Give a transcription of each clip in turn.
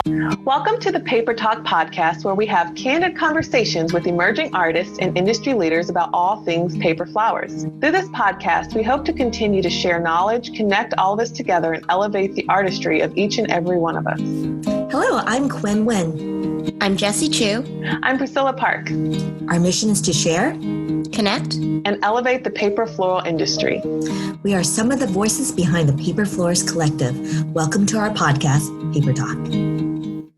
Welcome to the Paper Talk podcast, where we have candid conversations with emerging artists and industry leaders about all things paper flowers. Through this podcast, we hope to continue to share knowledge, connect all of us together, and elevate the artistry of each and every one of us. Hello, I'm Quen Wen. I'm Jessie Chu. I'm Priscilla Park. Our mission is to share, connect, and elevate the paper floral industry. We are some of the voices behind the Paper Florist Collective. Welcome to our podcast, Paper Talk.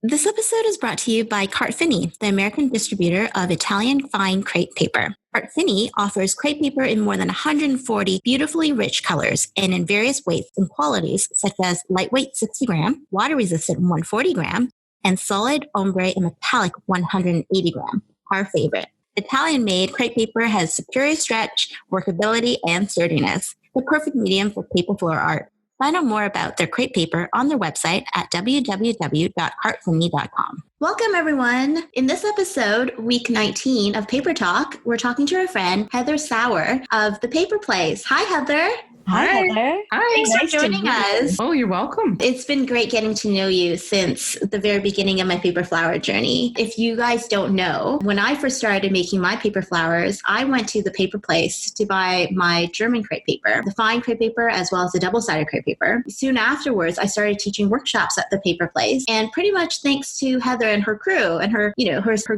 This episode is brought to you by Cartfini, the American distributor of Italian fine crepe paper. Cartfini offers crepe paper in more than 140 beautifully rich colors and in various weights and qualities, such as lightweight 60 gram, water-resistant 140 gram, and solid, ombre, and metallic 180 gram, our favorite. Italian-made crepe paper has superior stretch, workability, and sturdiness, the perfect medium for paper floral art. Find out more about their crepe paper on their website at www.cartfini.com. Welcome, everyone. In this episode, week 19 of Paper Talk, we're talking to our friend, Heather Sauer of The Paper Place. Hi, Heather. Hi, Heather. Hi. Thanks for joining us. Oh, you're welcome. It's been great getting to know you since the very beginning of my paper flower journey. If you guys don't know, when I first started making my paper flowers, I went to the Paper Place to buy my German crepe paper, the fine crepe paper, as well as the double-sided crepe paper. Soon afterwards, I started teaching workshops at the Paper Place, and pretty much thanks to Heather and her crew, and her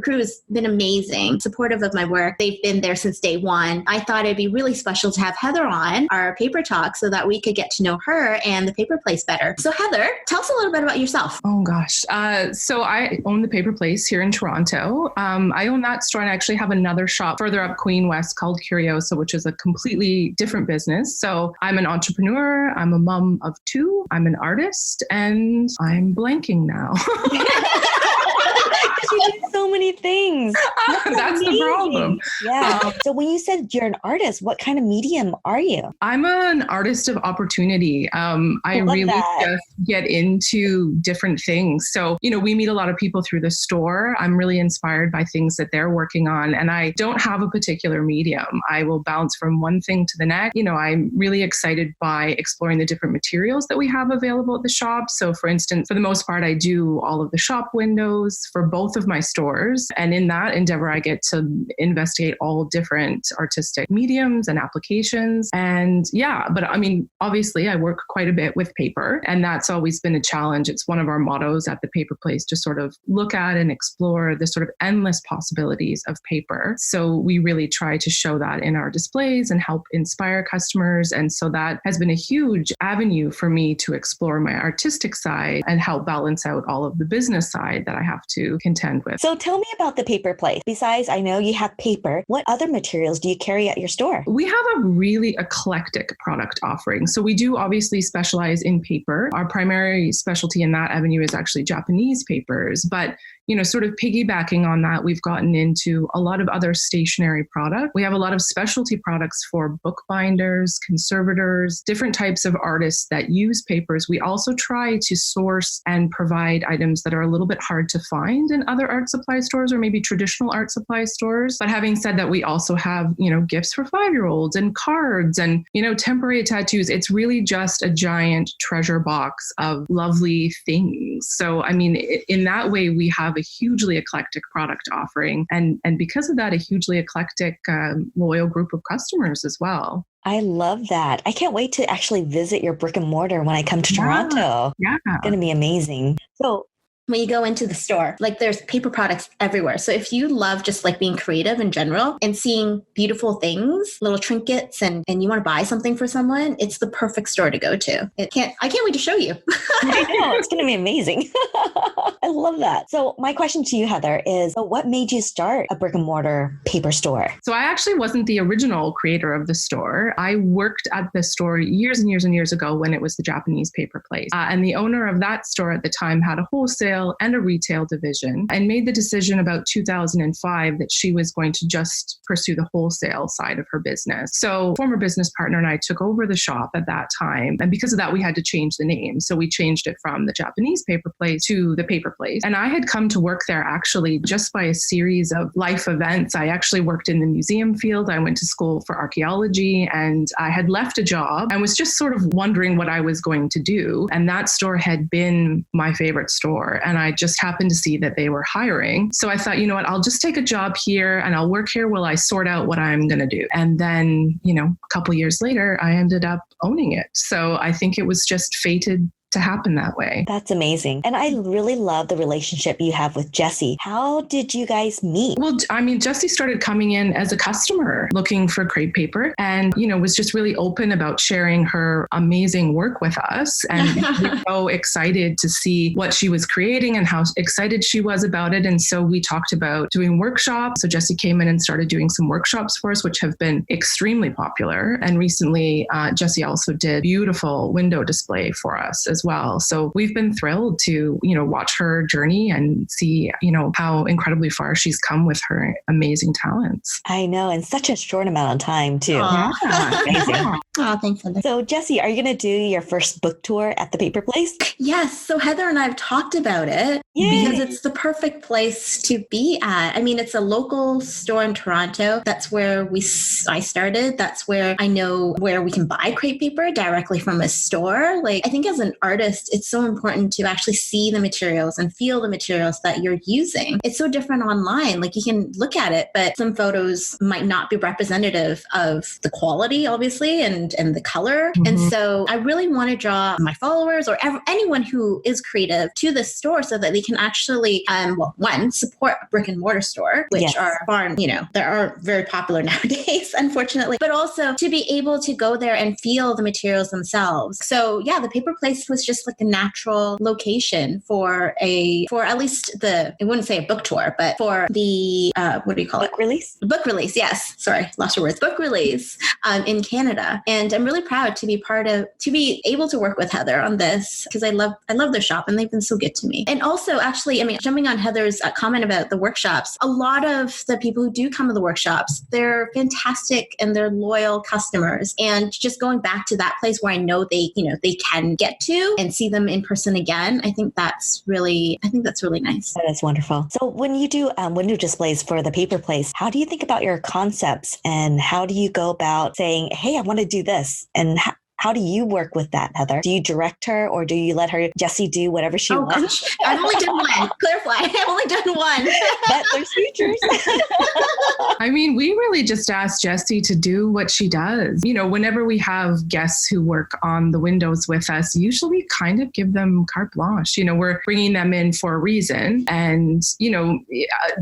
crew has been amazing, supportive of my work. They've been there since day one. I thought it'd be really special to have Heather on our Paper Talk so that we could get to know her and the Paper Place better. So Heather, tell us a little bit about yourself. Oh gosh. So I own the Paper Place here in Toronto. I own that store and I actually have another shop further up Queen West called Curiosa, which is a completely different business. So I'm an entrepreneur. I'm a mom of two. I'm an artist and I'm blanking now. You do so many things. That's the problem. Yeah. So when you said you're an artist, what kind of medium are you? I'm an artist of opportunity. I really just get into different things. So, we meet a lot of people through the store. I'm really inspired by things that they're working on. And I don't have a particular medium. I will bounce from one thing to the next. I'm really excited by exploring the different materials that we have available at the shop. So for instance, for the most part, I do all of the shop windows for both of my stores. And in that endeavor, I get to investigate all different artistic mediums and applications. And obviously I work quite a bit with paper, and that's always been a challenge. It's one of our mottos at the Paper Place to sort of look at and explore the sort of endless possibilities of paper. So we really try to show that in our displays and help inspire customers. And so that has been a huge avenue for me to explore my artistic side and help balance out all of the business side that I have to contend with. So tell me about the Paper Place. Besides, I know you have paper. What other materials do you carry at your store? We have a really eclectic product offering. So we do obviously specialize in paper. Our primary specialty in that avenue is actually Japanese papers, but sort of piggybacking on that, we've gotten into a lot of other stationery product. We have a lot of specialty products for bookbinders, conservators, different types of artists that use papers. We also try to source and provide items that are a little bit hard to find in other art supply stores or maybe traditional art supply stores. But having said that, we also have, gifts for 5-year-olds and cards and, temporary tattoos. It's really just a giant treasure box of lovely things. So, in that way, we have a hugely eclectic product offering. And because of that, a hugely eclectic, loyal group of customers as well. I love that. I can't wait to actually visit your brick and mortar when I come to Toronto. Yeah. It's going to be amazing. So when you go into the store, there's paper products everywhere. So if you love just being creative in general and seeing beautiful things, little trinkets, and you want to buy something for someone, it's the perfect store to go to. I can't wait to show you. I know, it's going to be amazing. I love that. So my question to you, Heather, is what made you start a brick and mortar paper store? So I actually wasn't the original creator of the store. I worked at the store years and years and years ago when it was the Japanese Paper Place. And the owner of that store at the time had a wholesale and a retail division and made the decision about 2005 that she was going to just pursue the wholesale side of her business. So former business partner and I took over the shop at that time. And because of that, we had to change the name. So we changed it from the Japanese Paper Place to the Paper place. And I had come to work there actually just by a series of life events. I actually worked in the museum field. I went to school for archaeology, and I had left a job. I was just sort of wondering what I was going to do. And that store had been my favorite store. And I just happened to see that they were hiring. So I thought, you know what, I'll just take a job here and I'll work here while I sort out what I'm going to do. And then, you know, a couple of years later, I ended up owning it. So I think it was just fated to happen that way. That's amazing. And I really love the relationship you have with Jessie. How did you guys meet? Well, I mean, Jessie started coming in as a customer looking for crepe paper and, you know, was just really open about sharing her amazing work with us. And we were so excited to see what she was creating and how excited she was about it. And so we talked about doing workshops. So Jessie came in and started doing some workshops for us, which have been extremely popular. And recently, Jessie also did beautiful window display for us as well. So we've been thrilled to, you know, watch her journey and see, you know, how incredibly far she's come with her amazing talents. I know, in such a short amount of time too. Aww. Yeah, amazing. Oh, thanks, Heather. So Jessie, are you going to do your first book tour at the Paper Place? Yes. So Heather and I have talked about it. Yay. Because it's the perfect place to be at. I mean, it's a local store in Toronto. That's where I started. That's where I know where we can buy crepe paper directly from a store. Like, I think as an artist, it's so important to actually see the materials and feel the materials that you're using. It's so different online. Like, you can look at it, but some photos might not be representative of the quality, obviously, and the color. Mm-hmm. And so I really want to draw my followers or anyone who is creative to the store so that they can actually, one, support a brick and mortar store, which are far, you know, they are very popular nowadays, unfortunately, but also to be able to go there and feel the materials themselves. So yeah, the Paper Place was just like a natural location for at least I wouldn't say a book tour, but for the, what do you call it? Book release? Book release, yes. Sorry, lost your words. Book release in Canada. And I'm really proud to be able to work with Heather on this because I love their shop and they've been so good to me. And also, actually, I mean, jumping on Heather's comment about the workshops, a lot of the people who do come to the workshops, they're fantastic and they're loyal customers. And just going back to that place where I know they can get to and see them in person again, I think that's really nice. That is wonderful. So when you do window displays for the Paper Place, how do you think about your concepts and how do you go about saying, hey, I want to do this? And how do you work with that, Heather? Do you direct her or do you let Jessie do whatever she wants? Gosh. I've only done one. Clarify. I've only done one. But there's features. I mean, we really just ask Jessie to do what she does. You know, whenever we have guests who work on the windows with us, usually we kind of give them carte blanche. You know, we're bringing them in for a reason. And, you know,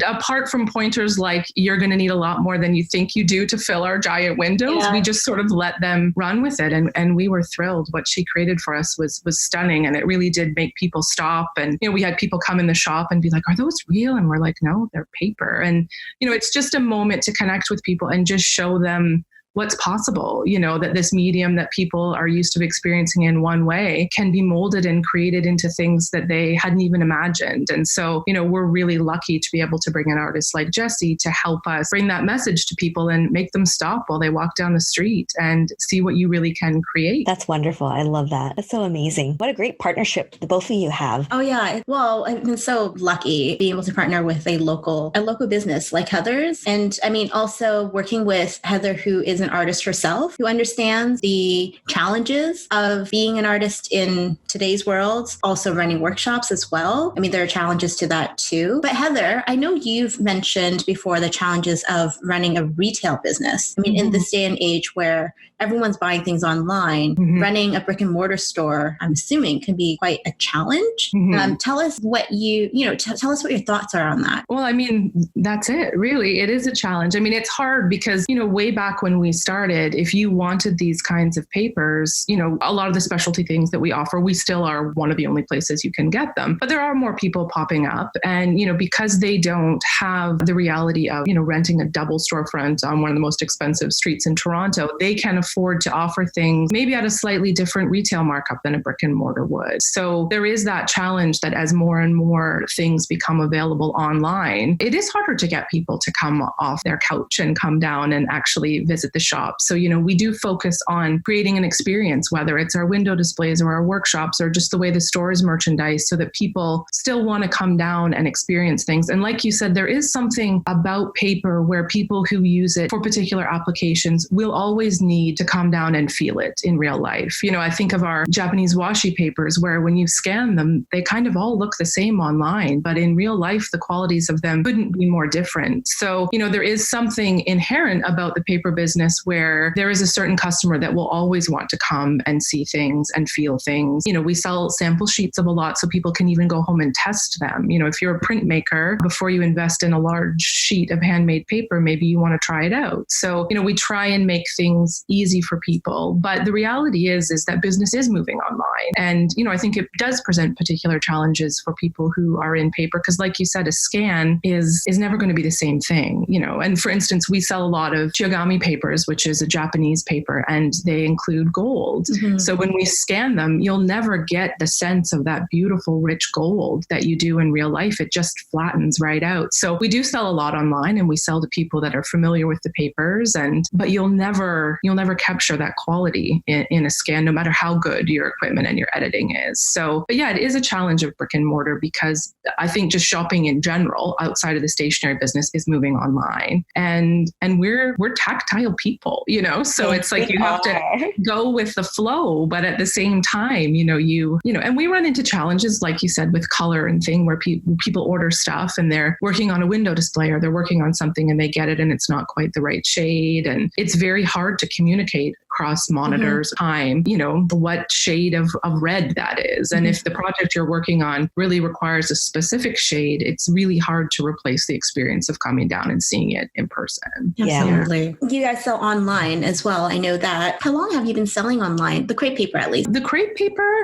apart from pointers like you're going to need a lot more than you think you do to fill our giant windows, we just sort of let them run with it. And we were thrilled. What she created for us was stunning. And it really did make people stop. And, you know, we had people come in the shop and be like, are those real? And we're like, no, they're paper. And, you know, it's just a moment to connect with people and just show them what's possible, you know, that this medium that people are used to experiencing in one way can be molded and created into things that they hadn't even imagined. And so, you know, we're really lucky to be able to bring an artist like Jessie to help us bring that message to people and make them stop while they walk down the street and see what you really can create. That's wonderful. I love that. That's so amazing. What a great partnership the both of you have. Oh yeah. Well, I've been so lucky being able to partner with a local business like Heather's. And I mean, also working with Heather, who is an artist herself, who understands the challenges of being an artist in today's world, also running workshops as well. I mean, there are challenges to that too. But Heather, I know you've mentioned before the challenges of running a retail business. I mean, in this day and age where everyone's buying things online, running a brick and mortar store, I'm assuming, can be quite a challenge. Tell us what tell us what your thoughts are on that. Well, I mean, that's it. Really, it is a challenge. I mean, it's hard because, you know, way back when we started, if you wanted these kinds of papers, you know, a lot of the specialty things that we offer, we still are one of the only places you can get them. But there are more people popping up. And, you know, because they don't have the reality of, you know, renting a double storefront on one of the most expensive streets in Toronto, they can afford to offer things maybe at a slightly different retail markup than a brick and mortar would. So there is that challenge that as more and more things become available online, it is harder to get people to come off their couch and come down and actually visit the the shop. So, we do focus on creating an experience, whether it's our window displays or our workshops or just the way the store is merchandised, so that people still want to come down and experience things. And like you said, there is something about paper where people who use it for particular applications will always need to come down and feel it in real life. I think of our Japanese washi papers, where when you scan them, they kind of all look the same online, but in real life, the qualities of them couldn't be more different. So, there is something inherent about the paper business where there is a certain customer that will always want to come and see things and feel things. We sell sample sheets of a lot so people can even go home and test them. If you're a printmaker, before you invest in a large sheet of handmade paper, maybe you want to try it out. So, we try and make things easy for people. But the reality is that business is moving online. And, I think it does present particular challenges for people who are in paper, because like you said, a scan is never going to be the same thing, And for instance, we sell a lot of origami papers, which is a Japanese paper, and they include gold. Mm-hmm. So when we scan them, you'll never get the sense of that beautiful, rich gold that you do in real life. It just flattens right out. So we do sell a lot online, and we sell to people that are familiar with the papers, but you'll never capture that quality in a scan, no matter how good your equipment and your editing is. So, but yeah, it is a challenge of brick and mortar, because I think just shopping in general outside of the stationery business is moving online, and we're tactile people, so it's like you have to go with the flow, but at the same time, and we run into challenges, like you said, with color and thing, where people order stuff and they're working on a window display, or they're working on something and they get it and it's not quite the right shade, and it's very hard to communicate across monitors time, what shade of red that is. And if the project you're working on really requires a specific shade, it's really hard to replace the experience of coming down and seeing it in person. Absolutely. Yeah. You guys sell online as well. I know that. How long have you been selling online? The crepe paper, at least. The crepe paper?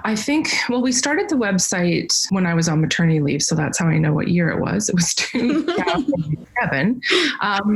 I think, we started the website when I was on maternity leave. So that's how I know what year it was. It was 2007.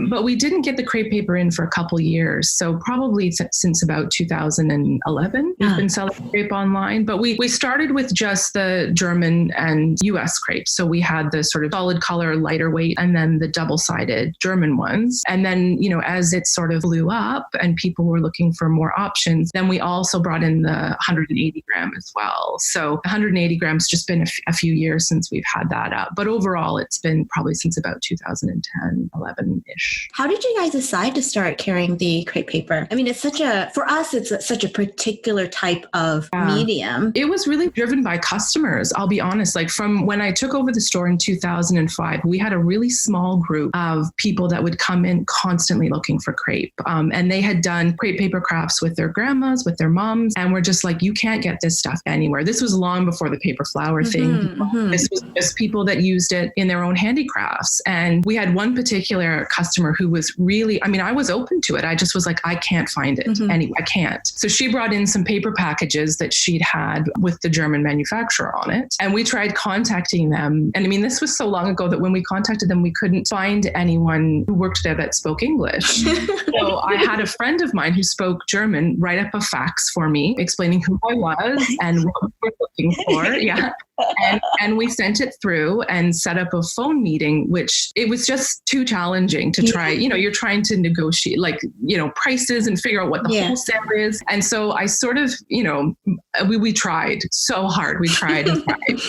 But we didn't get the crepe paper in for a couple years. So probably since about 2011, we've been selling crepe online. But we started with just the German and US crepes. So we had the sort of solid color, lighter weight, and then the double-sided German ones. And then, as it sort of blew up and people were looking for more options, then we also brought in the 180 gram as well. So 180 grams just been a few years since we've had that up. But overall, it's been probably since about 2010, 11-ish. How did you guys decide to start carrying the crepe paper? I mean, for us, it's such a particular type of medium. It was really driven by customers. I'll be honest, like from when I took over the store in 2005, we had a really small group of people that would come in constantly looking for crepe. And they had done crepe paper crafts with their grandmas, with their moms. And we're just like, you can't get this stuff anywhere. This was long before the paper flower thing. This was just people that used it in their own handicrafts. And we had one particular customer who was really, I was open to it. I just was like, I can't find it anyway. I can't. So she brought in some paper packages that she'd had with the German manufacturer on it. And we tried contacting them. And this was so long ago that when we contacted them, we couldn't find anyone who worked there that spoke English. So I had a friend of mine who spoke German write up a fax for me explaining who I was and what we were looking for. Yeah. And we sent it through and set up a phone meeting, which it was just too challenging to try. You're trying to negotiate prices and figure out what the wholesale is. And so I sort of, we tried so hard. We tried and tried.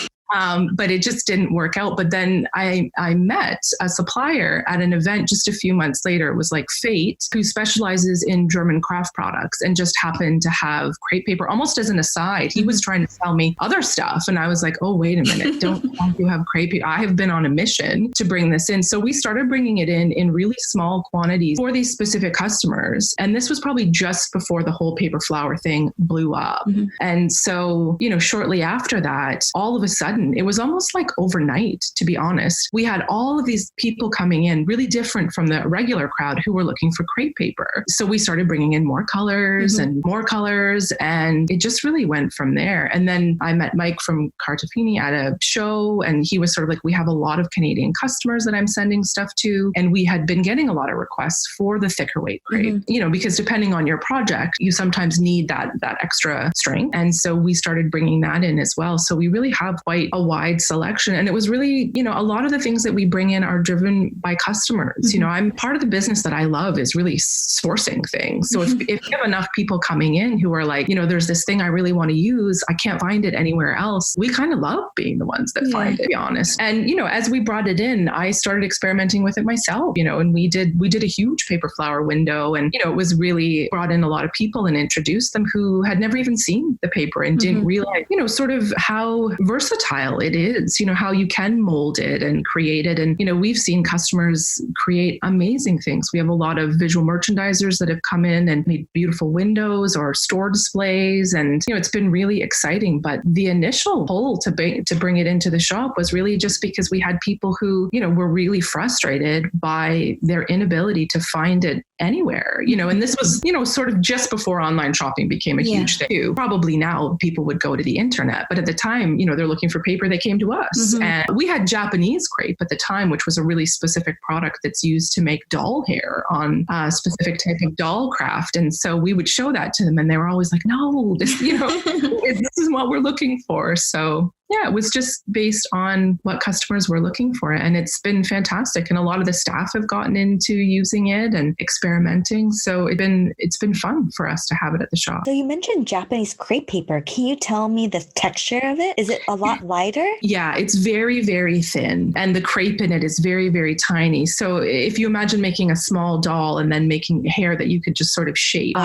But it just didn't work out. But then I met a supplier at an event just a few months later. It was like fate, who specializes in German craft products and just happened to have crepe paper almost as an aside. He was trying to sell me other stuff. And I was like, oh, wait a minute. Don't you have crepe paper? I have been on a mission to bring this in. So we started bringing it in really small quantities for these specific customers. And this was probably just before the whole paper flower thing blew up. And so, shortly after that, all of a sudden, it was almost like overnight, to be honest. We had all of these people coming in, really different from the regular crowd, who were looking for crepe paper. So we started bringing in more colors and more colors, and it just really went from there. And then I met Mike from Cartafini at a show, and he was sort of like, we have a lot of Canadian customers that I'm sending stuff to. And we had been getting a lot of requests for the thicker weight crepe, because depending on your project, you sometimes need that extra strength. And so we started bringing that in as well. So we really have quite a wide selection. And it was really, a lot of the things that we bring in are driven by customers. I'm part of the business that I love is really sourcing things. So if you have enough people coming in who are like, there's this thing I really want to use, I can't find it anywhere else. We kind of love being the ones that find it, to be honest. And, as we brought it in, I started experimenting with it myself, and we did a huge paper flower window, and, it was really brought in a lot of people and introduced them who had never even seen the paper and didn't realize, sort of how versatile it is, how you can mold it and create it. And, we've seen customers create amazing things. We have a lot of visual merchandisers that have come in and made beautiful windows or store displays. And, it's been really exciting. But the initial pull to bring it into the shop was really just because we had people who, were really frustrated by their inability to find it anywhere, and this was, sort of just before online shopping became a huge thing too. Probably now people would go to the internet, but at the time, they're looking for paper, they came to us. And we had Japanese crepe at the time, which was a really specific product that's used to make doll hair on a specific type of doll craft. And so we would show that to them and they were always like, no, this, this is what we're looking for. So yeah, it was just based on what customers were looking for. And it's been fantastic. And a lot of the staff have gotten into using it and experimenting. So it's been fun for us to have it at the shop. So you mentioned Japanese crepe paper. Can you tell me the texture of it? Is it a lot lighter? Yeah, it's very, very thin. And the crepe in it is very, very tiny. So if you imagine making a small doll and then making hair that you could just sort of shape,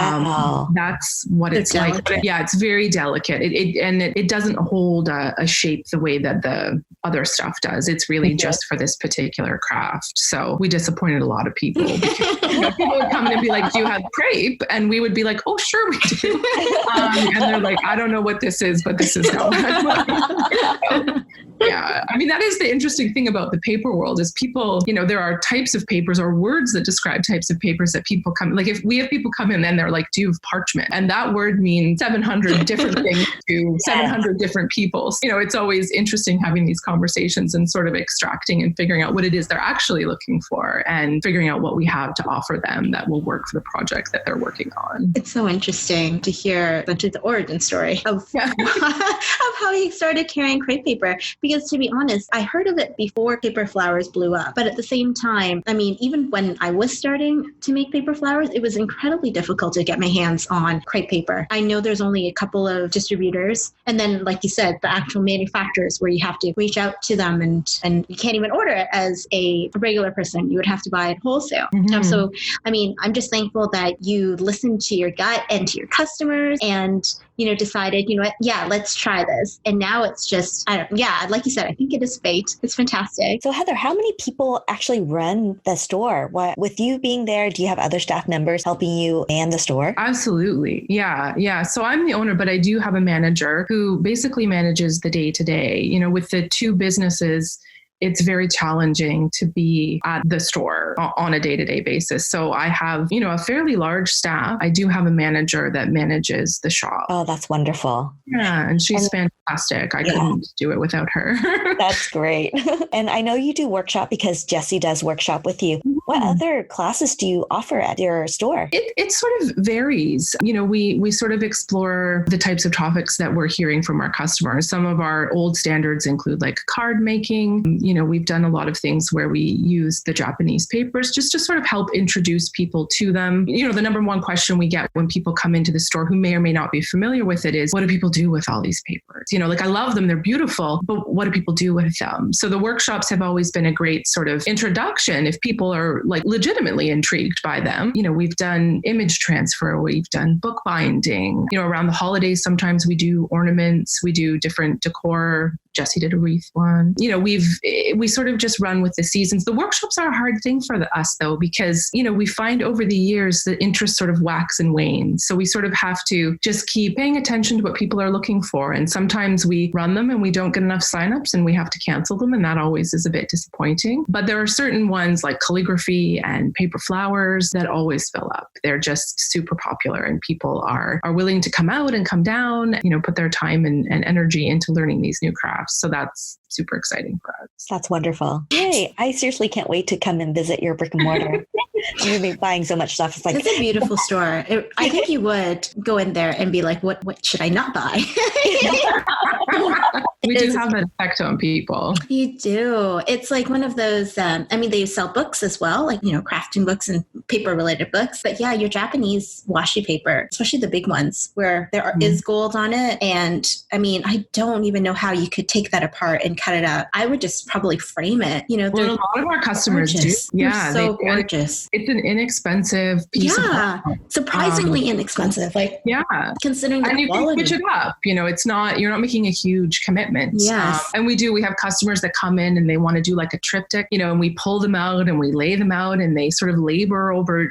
that's what it's like. Yeah, it's very delicate. It doesn't hold a shape the way that the other stuff does. It's really just for this particular craft. So we disappointed a lot of people. Because, people would come in and be like, do you have crepe? And we would be like, oh, sure we do. And they're like, I don't know what this is, but this is how yeah. I mean, that is the interesting thing about the paper world is people, there are types of papers or words that describe types of papers that people come, like if we have people come in and they're like, do you have parchment? And that word means 700 different things to 700 different people. So, it's always interesting having these conversations and sort of extracting and figuring out what it is they're actually looking for and figuring out what we have to offer them that will work for the project that they're working on. It's so interesting to hear the origin story of how he started carrying crepe paper. Because to be honest, I heard of it before paper flowers blew up. But at the same time, I mean, even when I was starting to make paper flowers, it was incredibly difficult to get my hands on crepe paper. I know there's only a couple of distributors. And then, like you said, the actual manufacturers where you have to reach out to them and you can't even order it as a regular person. You would have to buy it wholesale. So, I mean, I'm just thankful that you listened to your gut and to your customers and, decided, let's try this. And now it's just, like you said, I think it is fate. It's fantastic. So Heather, how many people actually run the store? With you being there, do you have other staff members helping you and the store? Absolutely. Yeah. So I'm the owner, but I do have a manager who basically manages the day-to-day. With the two businesses, it's very challenging to be at the store on a day-to-day basis. So I have, a fairly large staff. I do have a manager that manages the shop. Oh, that's wonderful. Yeah, and she's fantastic. I couldn't do it without her. That's great. And I know you do workshop because Jessie does workshop with you. What other classes do you offer at your store? It sort of varies. We sort of explore the types of topics that we're hearing from our customers. Some of our old standards include like card making. We've done a lot of things where we use the Japanese papers just to sort of help introduce people to them. The number one question we get when people come into the store who may or may not be familiar with it is, what do people do with all these papers? I love them, they're beautiful, but what do people do with them? So the workshops have always been a great sort of introduction if people are like legitimately intrigued by them. We've done image transfer, we've done bookbinding. Around the holidays, sometimes we do ornaments, we do different decor. Jessie did a wreath one. We sort of just run with the seasons. The workshops are a hard thing for us though, because, we find over the years the interest sort of wax and wane. So we sort of have to just keep paying attention to what people are looking for. And sometimes we run them and we don't get enough signups and we have to cancel them. And that always is a bit disappointing. But there are certain ones like calligraphy and paper flowers that always fill up. They're just super popular and people are willing to come out and come down, put their time and energy into learning these new crafts. So that's super exciting for us. That's wonderful. Yay. I seriously can't wait to come and visit your brick and mortar. You'll be buying so much stuff. It's a beautiful store. I think you would go in there and be like, what should I not buy? We do have an effect on people. You do. It's like one of those, they sell books as well, like, crafting books and paper related books. But yeah, your Japanese washi paper, especially the big ones where there is gold on it. And I don't even know how you could take that apart and cut it out. I would just probably frame it. A lot of our customers gorgeous. do. Yeah. They're so gorgeous. It's an inexpensive piece of art. Surprisingly inexpensive. Considering the and quality. You can switch it up. You're not making a huge commitment. Yes. And we have customers that come in and they want to do like a triptych, and we pull them out and we lay them out and they sort of labor over,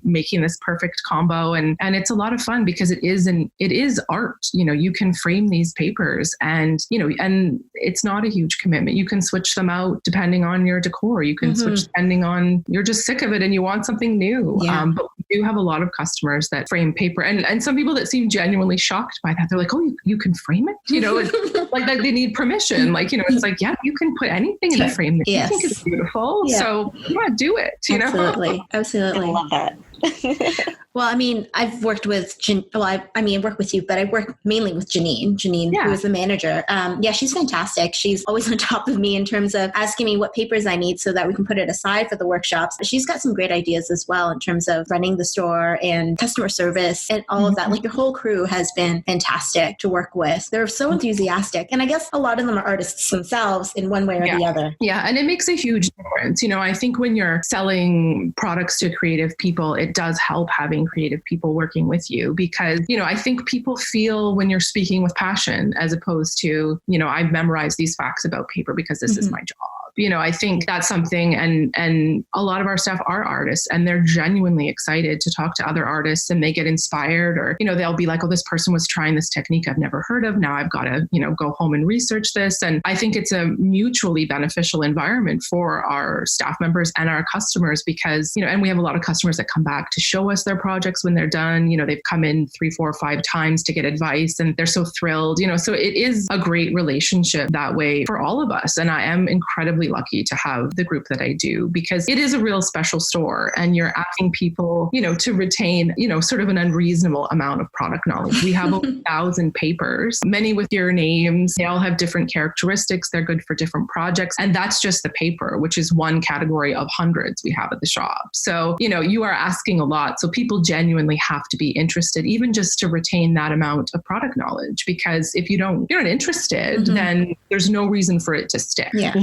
making this perfect combo. And it's a lot of fun because it is art. You can frame these papers and it's not a huge commitment. You can switch them out depending on your decor. You can switch depending on, you're just sick of it and you want something new. Yeah. But we do have a lot of customers that frame paper and some people that seem genuinely shocked by that. They're like, oh, you can frame it? It's like they need permission. It's like, yeah, you can put anything in the frame that you think is beautiful. Yeah. So do it. Absolutely. I love that. Well, I've worked with, I work with you, but I work mainly with Janine, who is the manager. She's fantastic. She's always on top of me in terms of asking me what papers I need so that we can put it aside for the workshops. But she's got some great ideas as well in terms of running the store and customer service and all of that. Like your whole crew has been fantastic to work with. They're so enthusiastic. And I guess a lot of them are artists themselves in one way or the other. Yeah. And it makes a huge difference. I think when you're selling products to creative people, it does help having creative people working with you because, I think people feel when you're speaking with passion as opposed to, I've memorized these facts about paper because this is my job. I think that's something and a lot of our staff are artists and they're genuinely excited to talk to other artists and they get inspired or, they'll be like, oh, this person was trying this technique I've never heard of. Now I've got to, go home and research this. And I think it's a mutually beneficial environment for our staff members and our customers because, and we have a lot of customers that come back to show us their projects when they're done. They've come in 3, 4, 5 times to get advice and they're so thrilled, so it is a great relationship that way for all of us. And I am incredibly lucky to have the group that I do because it is a real special store and you're asking people, to retain, sort of an unreasonable amount of product knowledge. We have over 1,000 papers, many with your names. They all have different characteristics. They're good for different projects. And that's just the paper, which is one category of hundreds we have at the shop. So, you are asking a lot. So people genuinely have to be interested, even just to retain that amount of product knowledge, because if you're not interested, then there's no reason for it to stick. Yeah.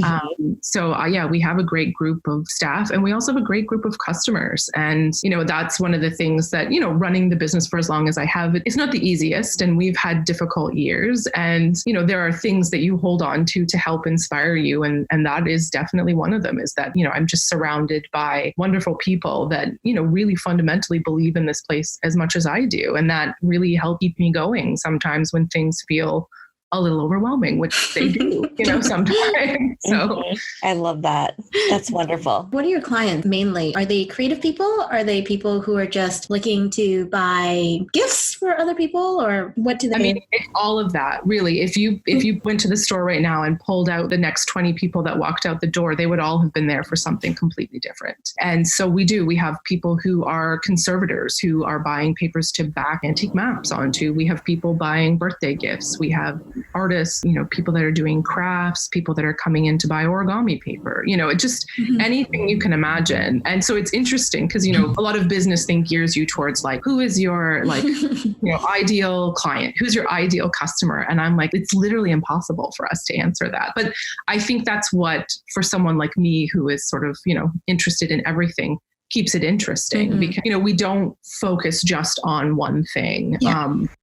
We have a great group of staff and we also have a great group of customers. And, that's one of the things that, running the business for as long as I have, it's not the easiest and we've had difficult years. And, there are things that you hold on to help inspire you. And that is definitely one of them is that, I'm just surrounded by wonderful people that, really fundamentally believe in this place as much as I do. And that really help keep me going sometimes when things feel a little overwhelming, which they do, sometimes. So I love that. That's wonderful. What are your clients mainly? Are they creative people? Are they people who are just looking to buy gifts for other people or what do they it's all of that really. If you went to the store right now and pulled out the next 20 people that walked out the door, they would all have been there for something completely different. And so we have people who are conservators who are buying papers to back antique maps onto. We have people buying birthday gifts. We have artists, people that are doing crafts, people that are coming in to buy origami paper, just anything you can imagine. And so it's interesting because, a lot of business gears you towards like, who is your ideal client? Who's your ideal customer? And I'm like, it's literally impossible for us to answer that. But I think that's what, for someone like me, who is sort of, interested in everything, keeps it interesting because, we don't focus just on one thing,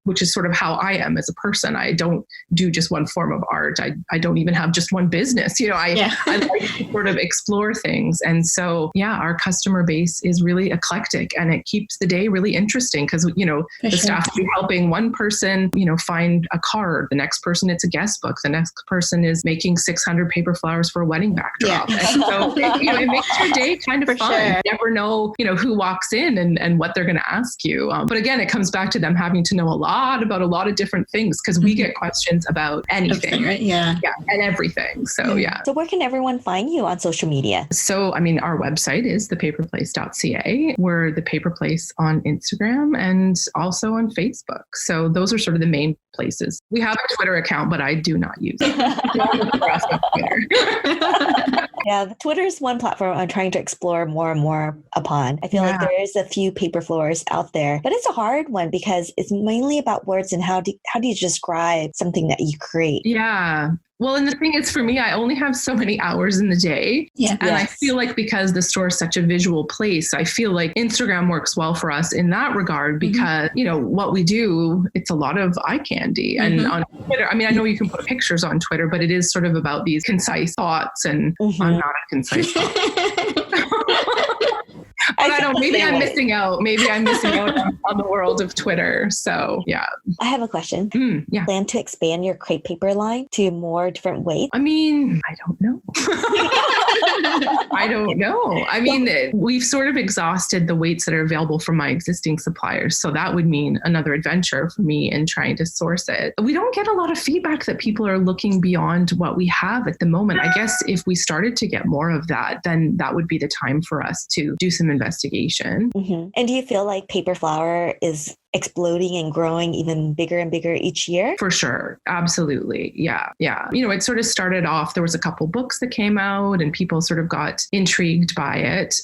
which is sort of how I am as a person. I don't do just one form of art. I don't even have just one business. I like to sort of explore things. And so, our customer base is really eclectic and it keeps the day really interesting because, staff will be helping one person, find a card. The next person, it's a guest book. The next person is making 600 paper flowers for a wedding backdrop. Yeah. And so, it makes your day kind of fun. Sure. You never know, who walks in and what they're going to ask you. But again, it comes back to them having to know a lot lot about a lot of different things because we get questions about anything. Right? Yeah. Yeah. And everything. So yeah. So where can everyone find you on social media? So, I mean, our website is thepaperplace.ca. We're The Paper Place on Instagram and also on Facebook. So those are sort of the main places. We have a Twitter account, but I do not use it. Yeah, Twitter is one platform I'm trying to explore more and more upon. I feel like there is a few paper floors out there, but it's a hard one because it's mainly about words and how do you describe something that you create? Yeah. Well, and the thing is, for me, I only have so many hours in the day. Yeah. And I feel like because the store is such a visual place, I feel like Instagram works well for us in that regard because, you know, what we do, it's a lot of eye candy. And on Twitter, I mean, I know you can put pictures on Twitter, but it is sort of about these concise thoughts. And I'm not a concise thought. But I don't, maybe I'm missing out. Maybe I'm missing out on the world of Twitter. So yeah. I have a question. Yeah. Plan to expand your crepe paper line to more different weights? I mean, I don't know. I don't know. I mean, we've sort of exhausted the weights that are available from my existing suppliers. So that would mean another adventure for me in trying to source it. We don't get a lot of feedback that people are looking beyond what we have at the moment. I guess if we started to get more of that, then that would be the time for us to do some investigation. And do you feel like paper flower is exploding and growing even bigger and bigger each year? For sure. Absolutely. Yeah. Yeah. You know, it sort of started off, there was a couple books that came out and people sort of got intrigued by it.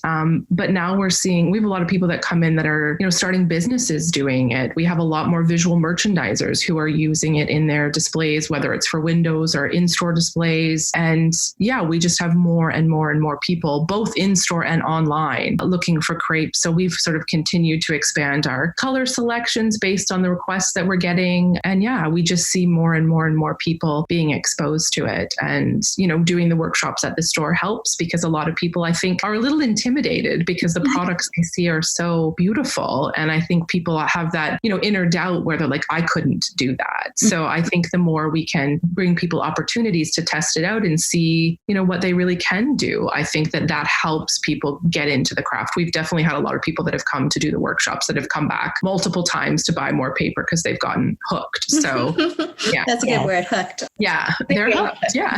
But now we have a lot of people that come in that are, you know, starting businesses doing it. We have a lot more visual merchandisers who are using it in their displays, whether it's for windows or in-store displays. And yeah, we just have more and more and more people, both in-store and online, looking for crepe. So we've sort of continued to expand our color selection based on the requests that we're getting. And yeah, we just see more and more and more people being exposed to it. And, you know, doing the workshops at the store helps because a lot of people, I think, are a little intimidated because the products they see are so beautiful. And I think people have that, you know, inner doubt where they're like, I couldn't do that. So I think the more we can bring people opportunities to test it out and see, you know, what they really can do, I think that helps people get into the craft. We've definitely had a lot of people that have come to do the workshops that have come back multiple times to buy more paper because they've gotten hooked. So yeah. That's a good word, hooked. Yeah, they're hooked. Yeah.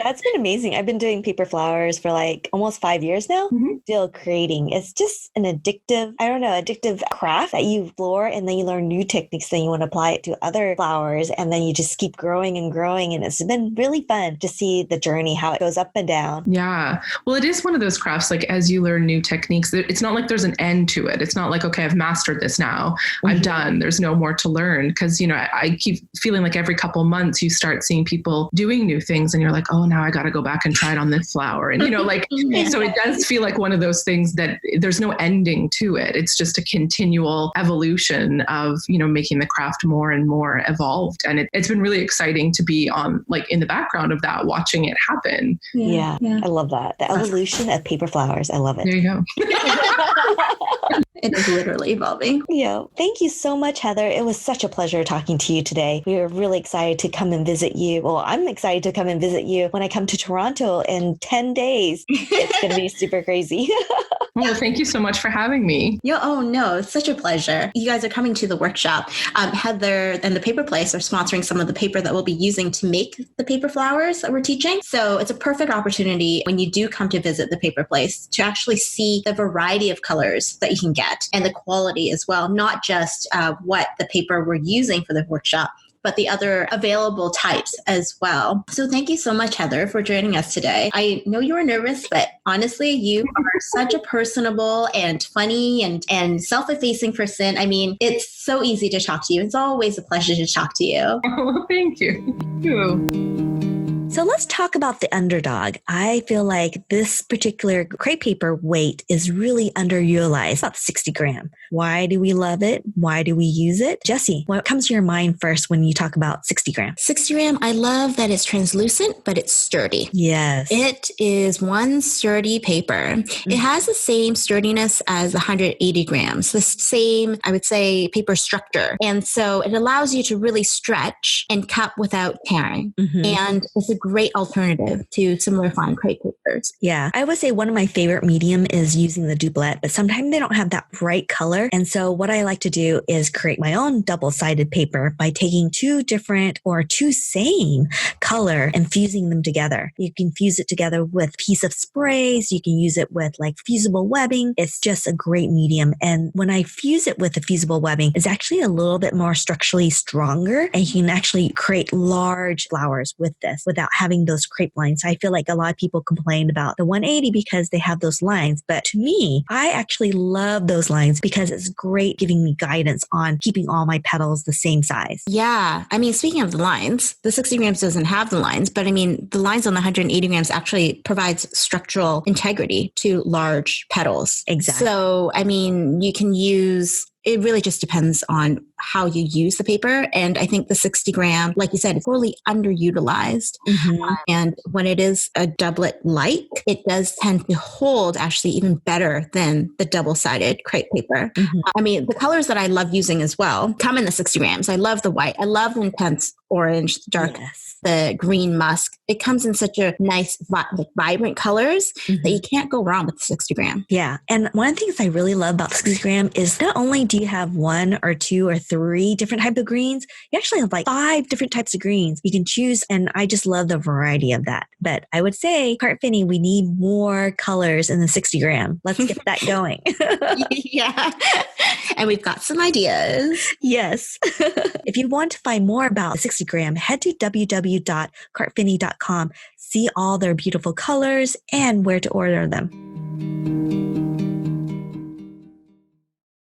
That's been amazing. I've been doing paper flowers for like almost 5 years now. Still creating. It's just an addictive craft that you explore and then you learn new techniques, then you want to apply it to other flowers and then you just keep growing and growing. And it's been really fun to see the journey, how it goes up and down. Yeah. Well, it is one of those crafts, like as you learn new techniques, it's not like there's an end to it. It's not like, okay, I've mastered this now. I'm done. There's no more to learn. Because, you know, I keep feeling like every couple months you start seeing people doing new things and you're like, oh, now I got to go back and try it on this flower. And, you know, like, so it does feel like one of those things that there's no ending to it. It's just a continual evolution of, you know, making the craft more and more evolved. And it's been really exciting to be on, like, in the background of that, watching it happen. Yeah. I love that. The evolution of paper flowers. I love it. There you go. It is literally evolving. Yeah. Thank you so much, Heather. It was such a pleasure talking to you today. We are really excited to come and visit you. Well, I'm excited to come and visit you when I come to Toronto in 10 days. It's going to be super crazy. Well, thank you so much for having me. Oh, no, it's such a pleasure. You guys are coming to the workshop. Heather and the Paper Place are sponsoring some of the paper that we'll be using to make the paper flowers that we're teaching. So it's a perfect opportunity when you do come to visit the Paper Place to actually see the variety of colors that you can get and the quality as well, not just what the paper we're using for the workshop, but the other available types as well. So thank you so much, Heather, for joining us today. I know you were nervous, but honestly, you are such a personable and funny and self-effacing person. I mean, it's so easy to talk to you. It's always a pleasure to talk to you. Oh, thank you. Thank you. So let's talk about the underdog. I feel like this particular crepe paper weight is really underutilized, about 60 gram. Why do we love it? Why do we use it? Jessie, what comes to your mind first when you talk about 60 gram? 60 gram, I love that it's translucent, but it's sturdy. Yes. It is one sturdy paper. It has the same sturdiness as 180 grams, the same, I would say, paper structure. And so it allows you to really stretch and cut without tearing. And it's a great alternative to similar fine crepe paper. colors. Yeah. I would say one of my favorite medium is using the doublet, but sometimes they don't have that bright color. And so what I like to do is create my own double-sided paper by taking two different or two same color and fusing them together. You can fuse it together with piece of sprays. You can use it with like fusible webbing. It's just a great medium. And when I fuse it with the fusible webbing, it's actually a little bit more structurally stronger, and you can actually create large flowers with this without having those crepe lines. I feel like a lot of people complain about the 180 because they have those lines. But to me, I actually love those lines because it's great giving me guidance on keeping all my petals the same size. Yeah. I mean, speaking of the lines, the 60 grams doesn't have the lines, but I mean, the lines on the 180 grams actually provides structural integrity to large petals. Exactly. So, I mean, you can use, it really just depends on how you use the paper. And I think the 60 gram, like you said, is totally underutilized. Mm-hmm. And when it is a doublet light, it does tend to hold actually even better than the double-sided crepe paper. Mm-hmm. I mean, the colors that I love using as well come in the 60 grams. I love the white. I love the intense orange, dark, the green musk. It comes in such a nice, vibrant colors that you can't go wrong with the 60 gram. Yeah. And one of the things I really love about the 60 gram is not only do you have one or two or three different types of greens, you actually have like 5 different types of greens you can choose. And I just love the variety of that. But I would say, Cart Finney, we need more colors in the 60 gram. Let's get that going. Yeah. And we've got some ideas. Yes. If you want to find more about the 60 gram, head to www.cartfinney.com. See all their beautiful colors and where to order them.